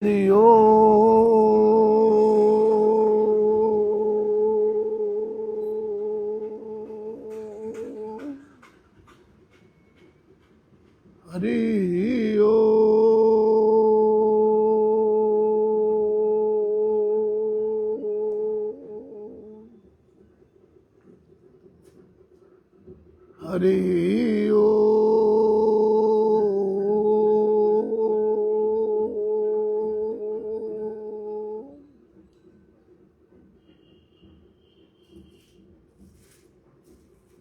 हरिओ हरिओ हरिओ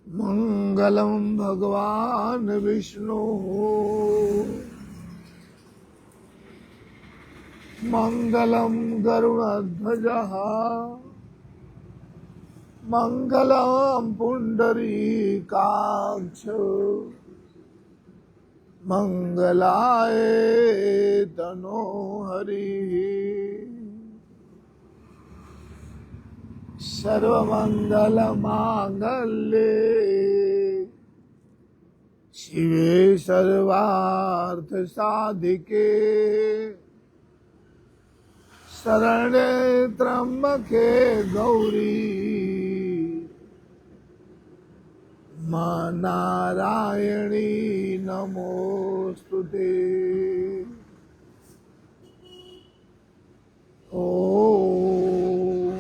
मंगलम भगवान विष्णु मंगलम गरुड़ध्वजः मंगलम पुंडरीकाक्ष मंगलाय तनो हरिः सर्वमंगलमांगल्ये शिवे सर्वार्थसाधिके शरणे त्र्यंबके गौरी मां नारायणी नमोस्तुते। ओम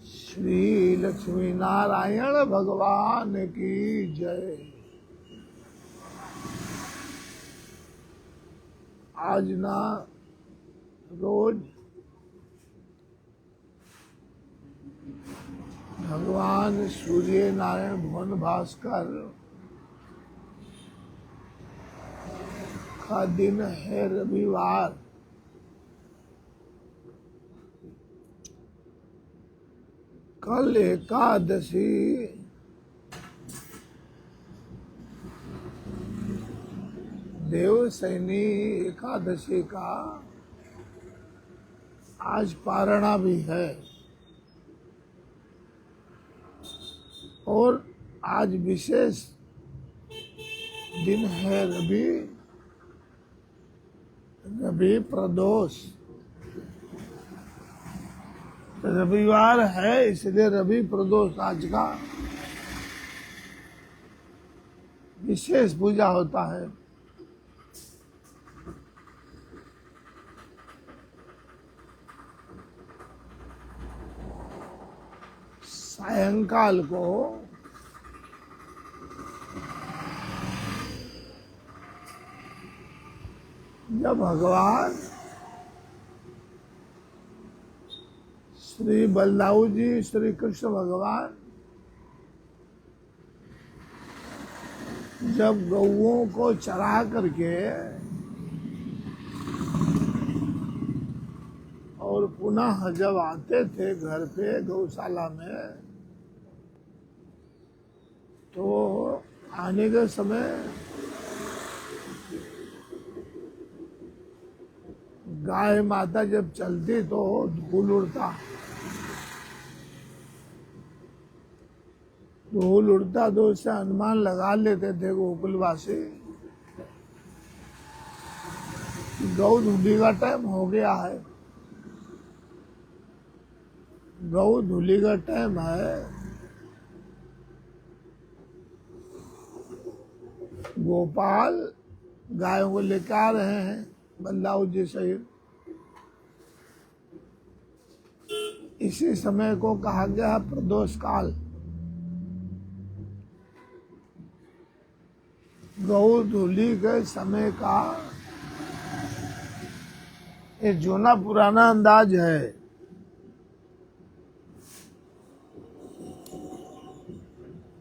श्री लक्ष्मी नारायण भगवान की जय। आज ना रोज भगवान सूर्य नारायण भुवन भास्कर का दिन है रविवार। कल एकादशी देवसैनी एकादशी का आज पारणा भी है और आज विशेष दिन है रवि प्रदोष। रविवार है इसलिए रवि प्रदोष आज का विशेष पूजा होता है। सायंकाल को जब भगवान श्री बलदाऊ जी श्री कृष्ण भगवान जब गौओं को चरा करके और पुनः जब आते थे घर पे गौशाला में, तो आने के समय गाय माता जब चलती तो धूल उड़ता तो उससे अनुमान लगा लेते थे गोकुलवासी गौ धुली का टाइम हो गया है, गौ धुली का टाइम है। गोपाल गायों को लेकर आ रहे हैं बलदाऊ जी सहित। इसी समय को कहा गया प्रदोष काल। गौ धुली के समय का ये जोना पुराना अंदाज है।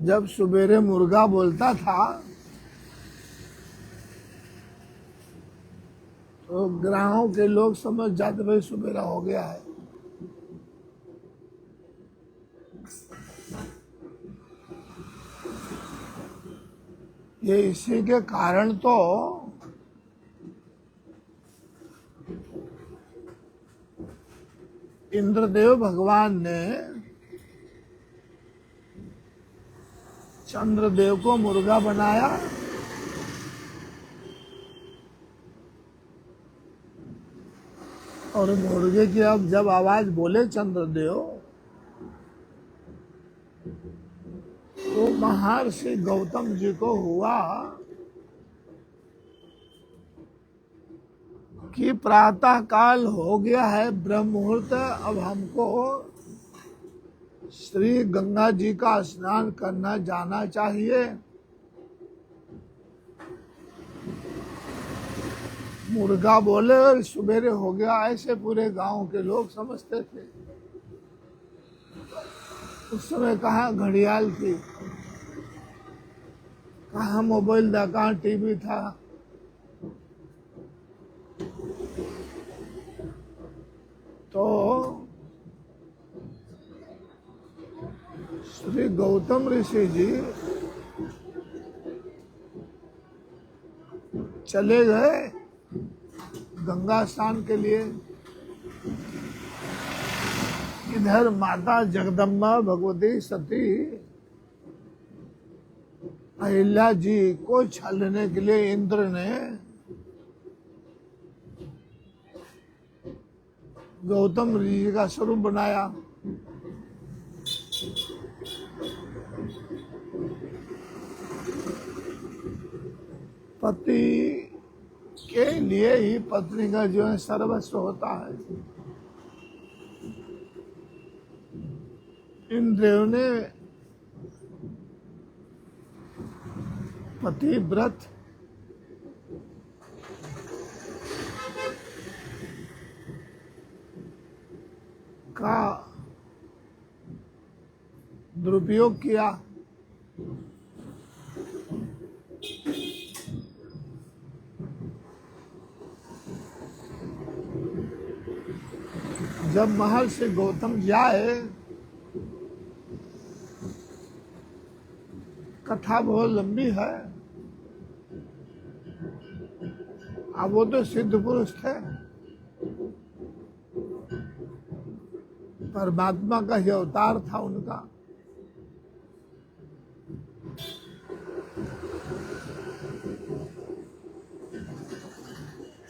जब सुबेरे मुर्गा बोलता था तो गाँव के लोग समझ जाते भाई सुबेरा हो गया है। ये इसी के कारण तो इंद्रदेव भगवान ने चंद्रदेव को मुर्गा बनाया और मुर्गे की अब जब आवाज बोले चंद्रदेव तो महर्षि गौतम जी को हुआ कि प्रातः काल हो गया है, ब्रह्म मुहूर्त, अब हमको श्री गंगा जी का स्नान करना जाना चाहिए। मुर्गा बोले और सवेरे हो गया, ऐसे पूरे गांव के लोग समझते थे। उस समय कहाँ घड़ियाल थी, कहाँ मोबाइल था, कहाँ टीवी था। तो श्री गौतम ऋषि जी चले गए गंगा स्नान के लिए। इधर माता जगदम्बा भगवती सती अहिल्या जी को छलने के लिए इंद्र ने गौतम ऋषि जी का स्वरूप बनाया। पति के लिए ही पत्नी का जीवन सर्वस्व होता है। इंद्रियों ने पति व्रत का दुरुपयोग किया। जब महर्षि गौतम जाए, कथा बहुत लंबी है। अब वो तो सिद्ध पुरुष थे, परमात्मा का ही अवतार था उनका।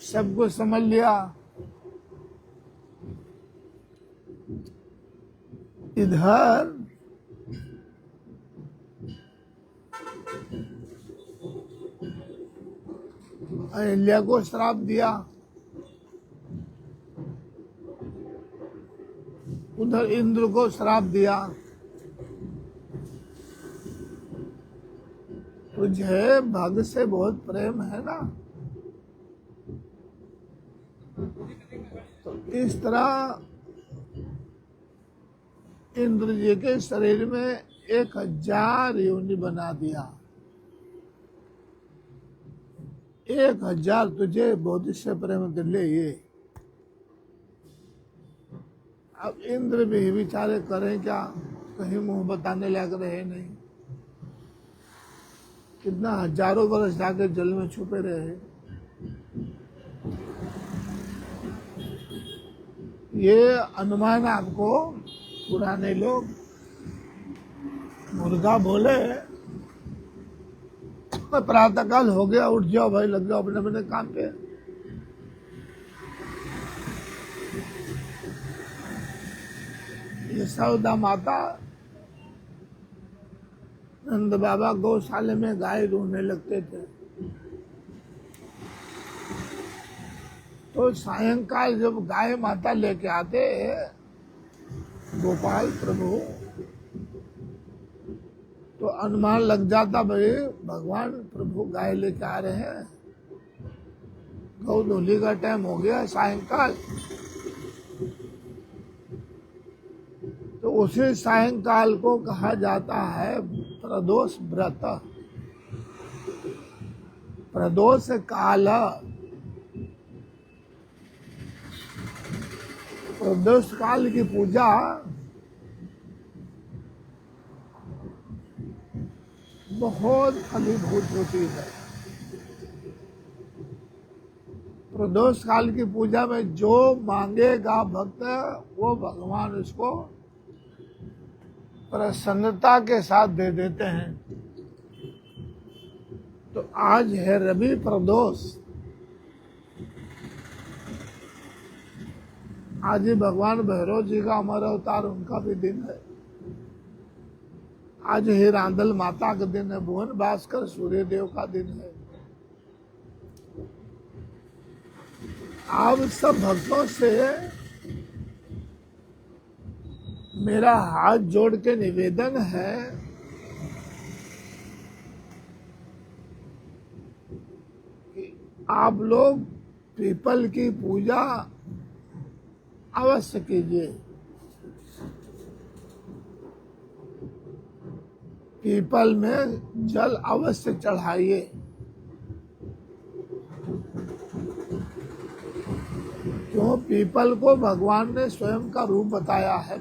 सब कुछ समझ लिया। इधर अहिल्या को श्राप दिया, उधर इंद्र को श्राप दिया। तुझे भग से बहुत प्रेम है ना, तो इस तरह इंद्र जी के शरीर में 1000 योनि बना दिया। 1000 तुझे बहुत से प्रेम कर ले। ये अब इंद्र भी विचारे करें क्या, कहीं मुंह बताने लायक रहे नहीं। कितना हजारों वर्ष जाके जल में छुपे रहे। ये अनुमान आपको पुराने लोग, मुर्गा बोले प्रातःकाल हो गया, उठ जाओ भाई, लग जाओ अपने अपने काम पे। यशोदा माता नंद बाबा गौशाले में गाय ढूंढने लगते थे। तो सायंकाल जब गाय माता लेके आते गोपाल प्रभु, तो अनुमान लग जाता भाई भगवान प्रभु गाय लेके आ रहे हैं, गौ धोली का टाइम हो गया सायंकाल। तो उसी सायंकाल को कहा जाता है प्रदोष व्रत। प्रदोष काल, प्रदोष काल की पूजा बहुत अद्भुत होती है। प्रदोष काल की पूजा में जो मांगेगा भक्त, वो भगवान उसको प्रसन्नता के साथ दे देते हैं। तो आज है रवि प्रदोष। आज ही भगवान भैरव जी का अमर अवतार, उनका भी दिन है। आज ही रांदल माता का दिन है, भुवन भास्कर सूर्य देव का दिन है। आप सब भक्तों से मेरा हाथ जोड़ के निवेदन है कि आप लोग पीपल की पूजा अवश्य कीजिए। पीपल में जल अवश्य चढ़ाइए। क्यों? पीपल को भगवान ने स्वयं का रूप बताया है।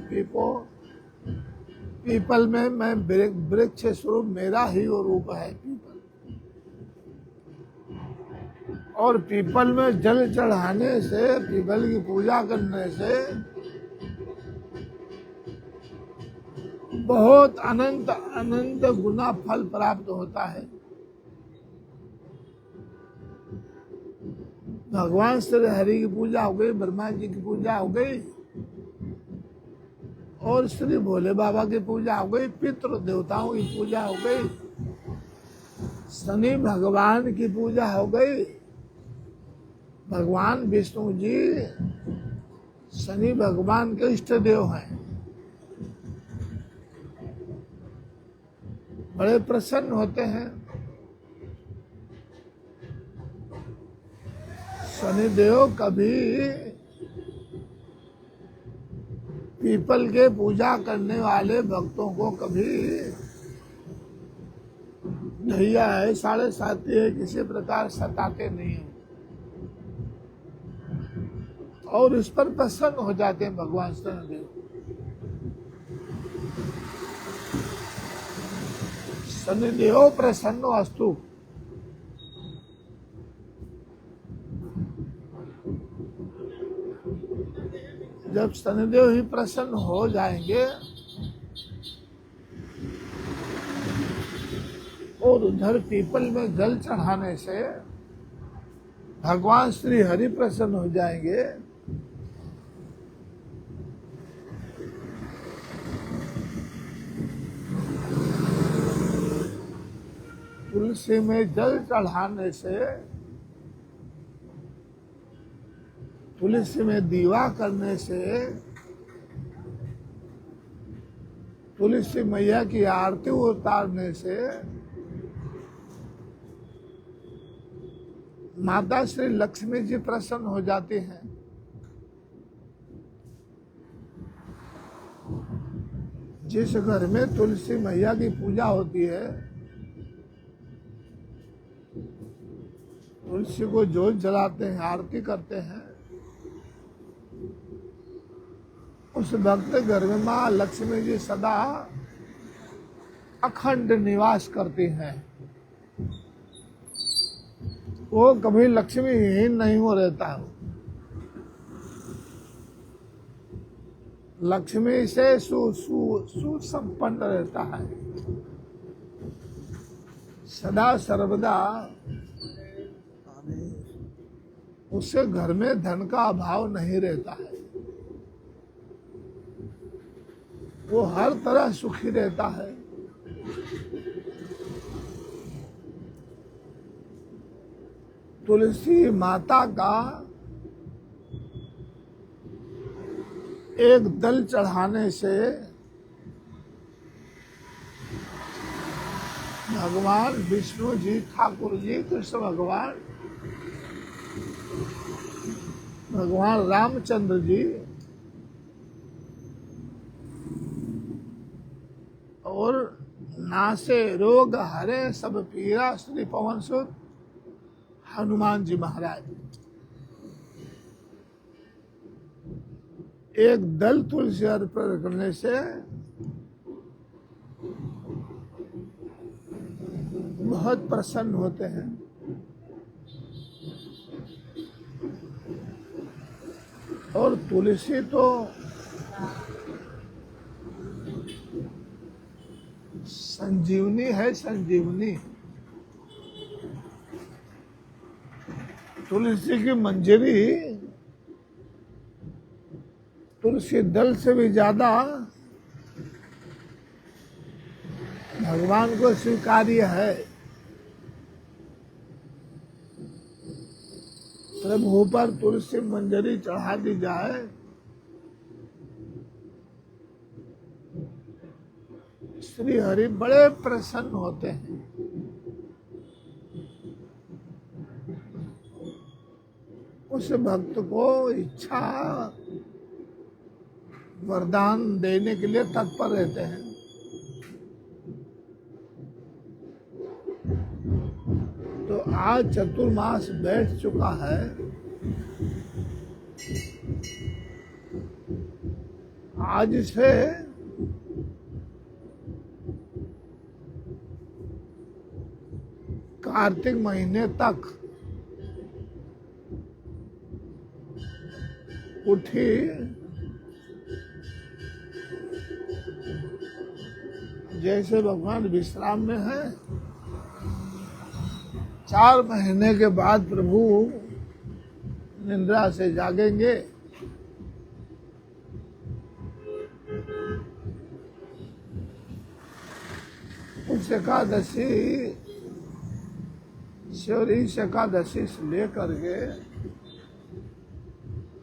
पीपल में मैं वृक्ष स्वरूप, मेरा ही वो रूप है पीपल। और पीपल में जल चढ़ाने से, पीपल की पूजा करने से बहुत अनंत अनंत गुना फल प्राप्त होता है। भगवान श्री हरि की पूजा हो गई, ब्रह्मा जी की पूजा हो गई, और श्री भोले बाबा की पूजा हो गई, पितृ देवताओं की पूजा हो गई, शनि भगवान की पूजा हो गई। भगवान विष्णु जी शनि भगवान के इष्ट देव हैं। बड़े प्रसन्न होते हैं। शनिदेव कभी पीपल के पूजा करने वाले भक्तों को कभी ढैया है, साढ़े साथी है, किसी प्रकार सताते नहीं हैं, और इस पर प्रसन्न हो जाते हैं भगवान शनिदेव। शनिदेव प्रसन्न अस्तु। जब शनिदेव ही प्रसन्न हो जाएंगे और उधर पीपल में जल चढ़ाने से भगवान श्री हरि प्रसन्न हो जाएंगे, तुलसी में जल चढ़ाने से, तुलसी में दीवा करने से, तुलसी मैया की आरती उतारने से माता श्री लक्ष्मी जी प्रसन्न हो जाती हैं। जिस घर में तुलसी मैया की पूजा होती है, तुलसी को जोत जलाते हैं, आरती करते हैं, उस भक्त घर में माँ लक्ष्मी जी सदा अखंड निवास करती हैं। वो कभी लक्ष्मीहीन नहीं हो रहता है। लक्ष्मी से सुसंपन्न रहता है। सदा सर्वदा उससे घर में धन का अभाव नहीं रहता है। वो हर तरह सुखी रहता है। तुलसी माता का एक दल चढ़ाने से भगवान विष्णु जी, ठाकुर जी, कृष्ण भगवान, भगवान रामचंद्र जी और नासे रोग हरे सब पीरा श्री पवन सुत हनुमान जी महाराज एक दल तुलसी अर्पण करने से बहुत प्रसन्न होते हैं। और तुलसी तो संजीवनी है, संजीवनी। तुलसी की मंजरी तुलसी दल से भी ज्यादा भगवान को स्वीकार्य है। प्रभु पर तुलसी मंजरी चढ़ा दी जाए, श्री हरि बड़े प्रसन्न होते हैं। उस भक्त को इच्छा वरदान देने के लिए तत्पर रहते हैं। तो आज चतुर्मास बैठ चुका है। आज से कार्तिक महीने तक उठी जैसे भगवान विश्राम में है। 4 महीने के बाद प्रभु निद्रा से जागेंगे। उस एकादशी शौरीश एकादशी से लेकर के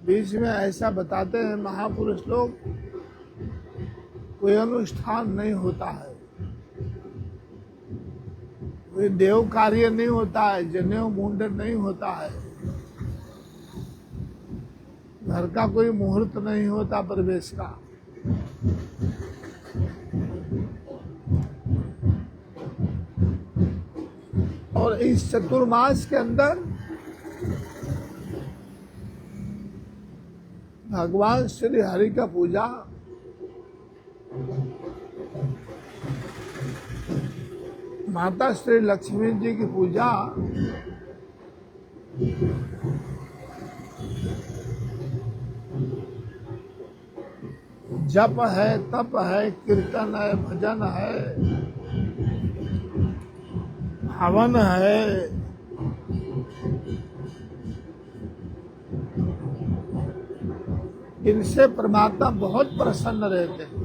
बीच में ऐसा बताते हैं महापुरुष लोग, कोई अनुष्ठान नहीं होता है, कोई देव कार्य नहीं होता है, जनेऊ मुंडन नहीं होता है, घर का कोई मुहूर्त नहीं होता प्रवेश का। और इस चतुर्मास के अंदर भगवान श्री हरि का पूजा माता श्री लक्ष्मी जी की पूजा जप है, तप है, कीर्तन है, भजन है, हवन है, इनसे परमात्मा बहुत प्रसन्न रहते हैं।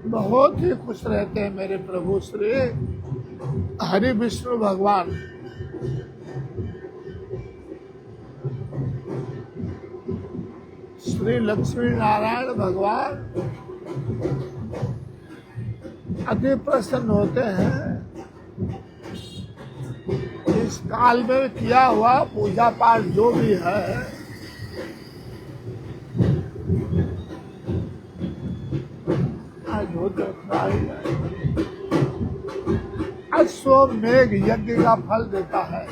बहुत ही खुश रहते हैं मेरे प्रभु श्री हरि विष्णु भगवान। श्री लक्ष्मी नारायण भगवान अति प्रसन्न होते हैं। इस काल में किया हुआ पूजा पाठ जो भी है आज होता है, अश्वमेघ यज्ञ का फल देता है।